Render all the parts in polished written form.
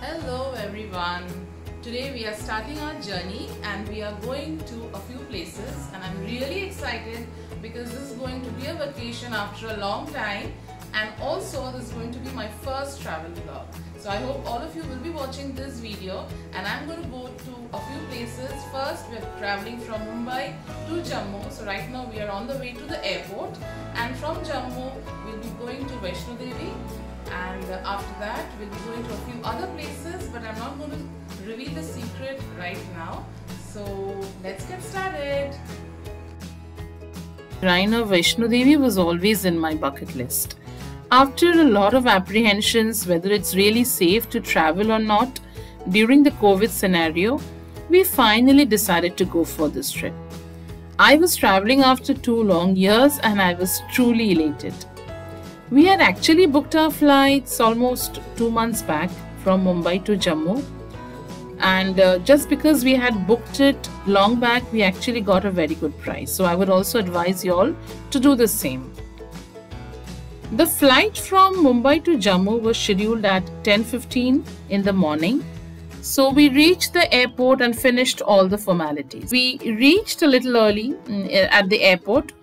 Hello everyone. Today we are starting our journey and we are going to a few places, and I'm really excited because this is going to be a vacation after a long time, and also this is going to be my first travel vlog. So I hope all of you will be watching this video, and I'm going to go to a few places. First, we are traveling from Mumbai to Jammu. So right now we are on the way to the airport, and from Jammu we'll be going to Vaishno Devi. And after that we'll be going to a few other places, but I'm not going to reveal the secret right now. So let's get started. Shrine of Vaishno Devi was always in my bucket list. After a lot of apprehensions whether it's really safe to travel or not during the COVID scenario, we finally decided to go for this trip. I was traveling after 2 long years and I was truly elated. We had actually booked our flights almost 2 months back from Mumbai to Jammu, and just because we had booked it long back, we actually got a very good price. So I would also advise you all to do the same. The flight from Mumbai to Jammu was scheduled at 10:15 in the morning. So we reached the airport and finished all the formalities. We reached a little early at the airport.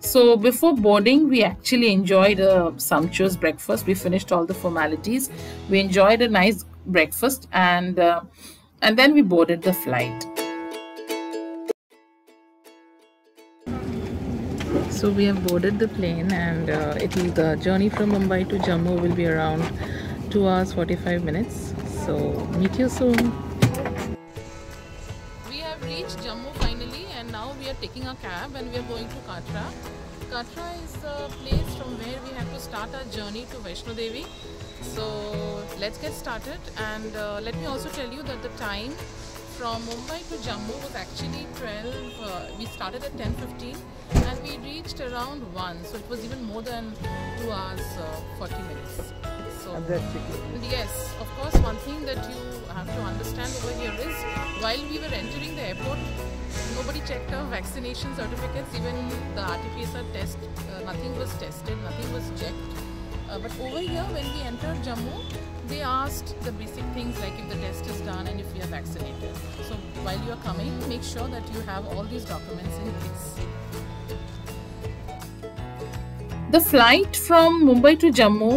So before boarding, we actually enjoyed a sumptuous breakfast. We finished all the formalities. We enjoyed a nice breakfast, and then we boarded the flight. So we have boarded the plane, and the journey from Mumbai to Jammu will be around 2 hours 45 minutes. So meet you soon. We have reached Jammu finally, and now we are taking a cab and we are going to Katra. Katra is the place from where we have to start our journey to Vaishno Devi. So let's get started, and let me also tell you that the time from Mumbai to Jammu was actually 12. We started at 10:15 and we reached around 1. So it was even more than 2 hours 40 minutes. So yes, of course, one thing that you have to understand over here is while we were entering the airport, nobody checked our vaccination certificates. Even the RT-PCR test, nothing was tested, nothing was checked. But over here, when we entered Jammu, they asked the basic things like if the test is done and if we are vaccinated. So while you are coming, make sure that you have all these documents in place. The flight from Mumbai to Jammu,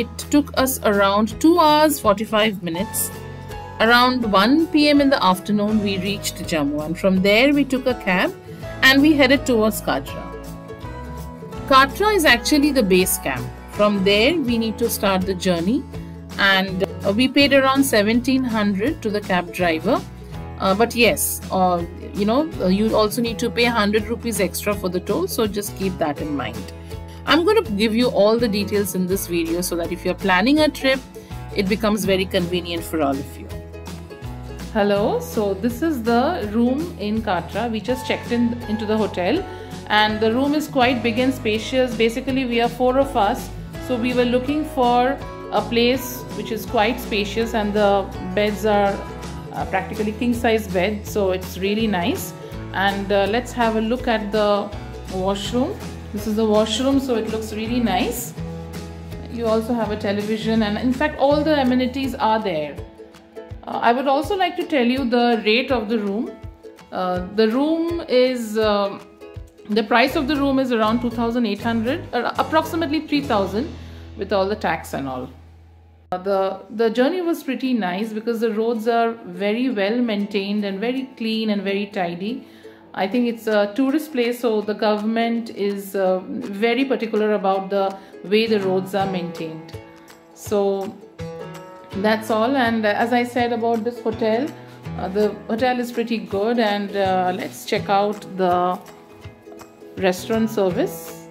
it took us around 2 hours 45 minutes. Around 1 p.m. in the afternoon, we reached Jammu, and from there we took a cab and we headed towards Katra. Katra is actually the base camp. From there, we need to start the journey, and we paid around 1700 to the cab driver. But yes, you also need to pay 100 rupees extra for the toll, so just keep that in mind. I'm going to give you all the details in this video so that if you're planning a trip, it becomes very convenient for all of you. Hello, so this is the room in Katra. We just checked into the hotel, and the room is quite big and spacious. Basically, we are 4 of us, so we were looking for a place which is quite spacious, and the beds are practically king-size beds, so it's really nice. And let's have a look at the washroom. This is the washroom, so it looks really nice. You also have a television, and in fact all the amenities are there. I would also like to tell you the rate of the room. The room is the price of the room is around 2,800, approximately 3,000 with all the tax and all. The journey was pretty nice because the roads are very well maintained and very clean and very tidy. I think it's a tourist place, so the government is very particular about the way the roads are maintained. So that's all. And as I said about this hotel, the hotel is pretty good, and let's check out the restaurant service.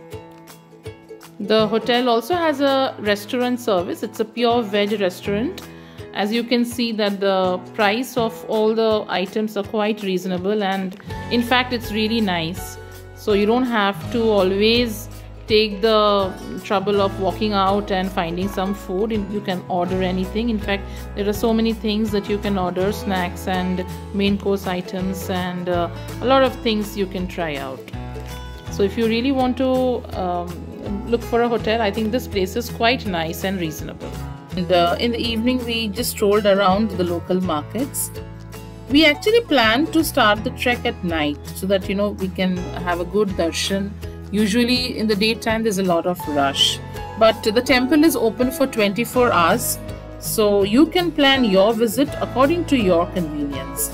The hotel also has a restaurant service. It's a pure veg restaurant. As you can see that the price of all the items are quite reasonable, and in fact it's really nice. So you don't have to always take the trouble of walking out and finding some food. You can order anything. In fact, there are so many things that you can order, snacks and main course items, and a lot of things you can try out. So if you really want to look for a hotel, I think this place is quite nice and reasonable. And in the evening, we just strolled around the local markets. We actually planned to start the trek at night so that we can have a good darshan. Usually in the daytime there's a lot of rush, but the temple is open for 24 hours, so you can plan your visit according to your convenience.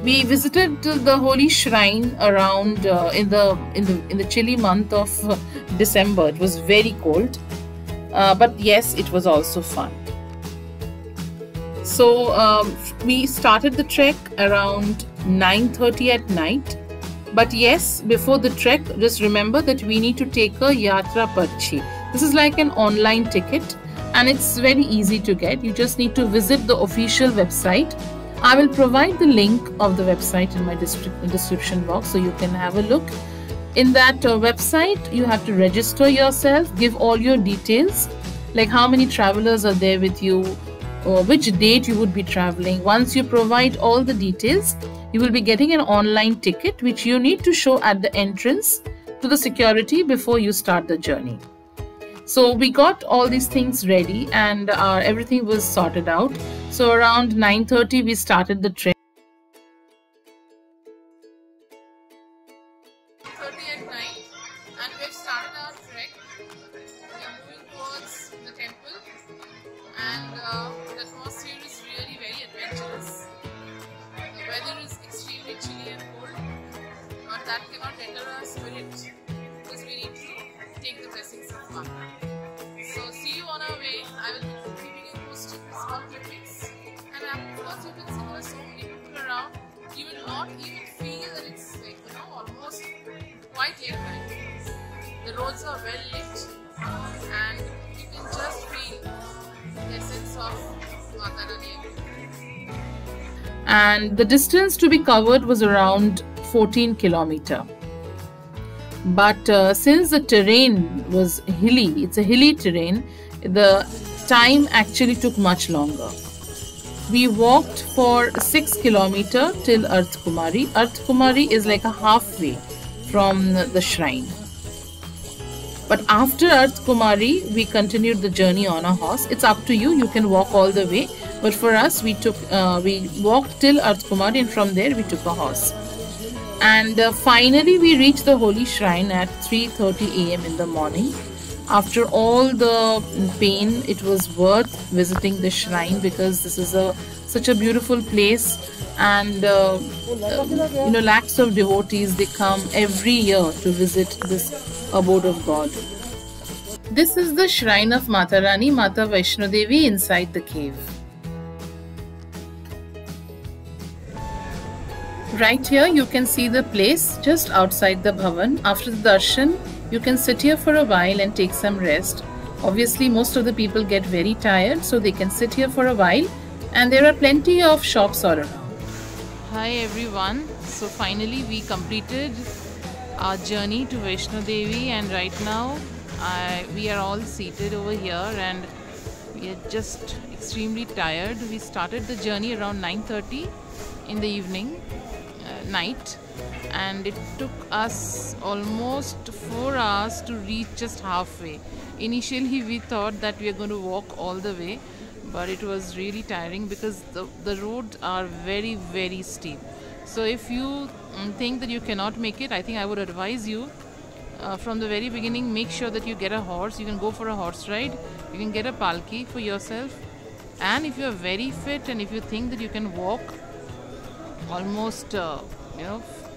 We visited the holy shrine around in the chilly month of December. It was very cold. But yes, it was also fun. So we started the trek around 9:30 at night. But yes, before the trek, just remember that we need to take a Yatra Parchi. This is like an online ticket and it's very easy to get. You just need to visit the official website. I will provide the link of the website in my description box so you can have a look. In that website, you have to register yourself, give all your details, like how many travelers are there with you, or which date you would be traveling. Once you provide all the details, you will be getting an online ticket which you need to show at the entrance to the security before you start the journey. So we got all these things ready and everything was sorted out. So around 9:30 we started the trek. At night, and we've started our trek. We are moving towards the temple, and the atmosphere is really very adventurous. The weather is extremely chilly and cold, but that cannot deter our spirit because we need to take the blessings of Mata. So see you on our way. I will be giving you most small clippings, and of course you can see there are so many people around. You will not even feel that it's like, almost quite late night. The roads are well lit and you can just feel the essence of Mata Rani. And the distance to be covered was around 14 kilometers. But since the terrain was hilly, it's a hilly terrain, the time actually took much longer. We walked for 6 kilometers till Ardhakumari. Ardhakumari is like a halfway from the shrine. But after Ardhakumari, we continued the journey on a horse. It's up to you. You can walk all the way. But for us, we walked till Ardhakumari, and from there we took a horse. And finally, we reached the holy shrine at 3:30 a.m. in the morning. After all the pain, it was worth visiting the shrine because this is such a beautiful place, and lakhs of devotees, they come every year to visit this abode of God. This is the shrine of Mata Rani, Mata Vaishno Devi, inside the cave. Right here you can see the place just outside the Bhavan. After the darshan, you can sit here for a while and take some rest. Obviously most of the people get very tired, so they can sit here for a while, and there are plenty of shops all around. Hi everyone, so finally we completed our journey to Vaishno Devi, and right now we are all seated over here and we are just extremely tired. We started the journey around 9:30 in the evening, night, and it took us almost 4 hours to reach just halfway. Initially we thought that we are going to walk all the way, but it was really tiring because the roads are very, very steep. So if you think that you cannot make it, I think I would advise you from the very beginning, make sure that you get a horse. You can go for a horse ride, you can get a palki for yourself, and if you are very fit and if you think that you can walk almost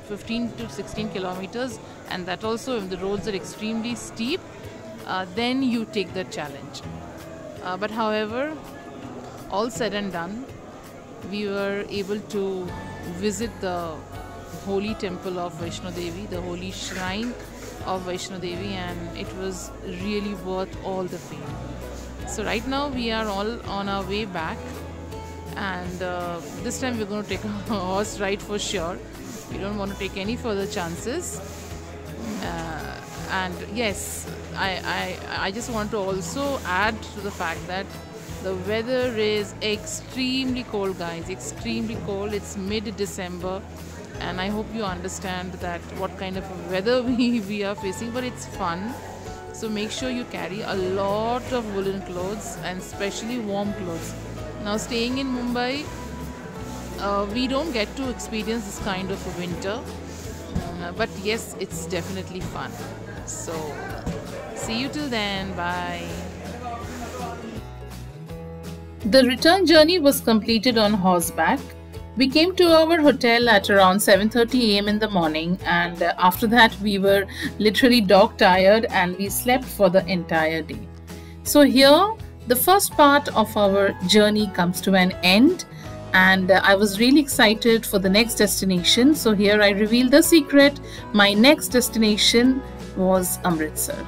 15 to 16 kilometers, and that also if the roads are extremely steep, then you take the challenge. But however, all said and done, we were able to visit the holy temple of Vaishno Devi, the holy shrine of Vaishno Devi, and it was really worth all the pain. So right now we are all on our way back, and this time we're going to take a horse ride for sure. We don't want to take any further chances. And yes, I just want to also add to the fact that the weather is extremely cold, guys, extremely cold. It's mid-December and I hope you understand that what kind of weather we are facing, but it's fun. So make sure you carry a lot of woolen clothes and especially warm clothes. Now staying in Mumbai, we don't get to experience this kind of a winter, but yes, it's definitely fun. So see you till then, bye. The return journey was completed on horseback. We came to our hotel at around 7:30 a.m. in the morning, and after that we were literally dog tired and we slept for the entire day. So here the first part of our journey comes to an end, and I was really excited for the next destination. So here I reveal the secret. My next destination was Amritsar.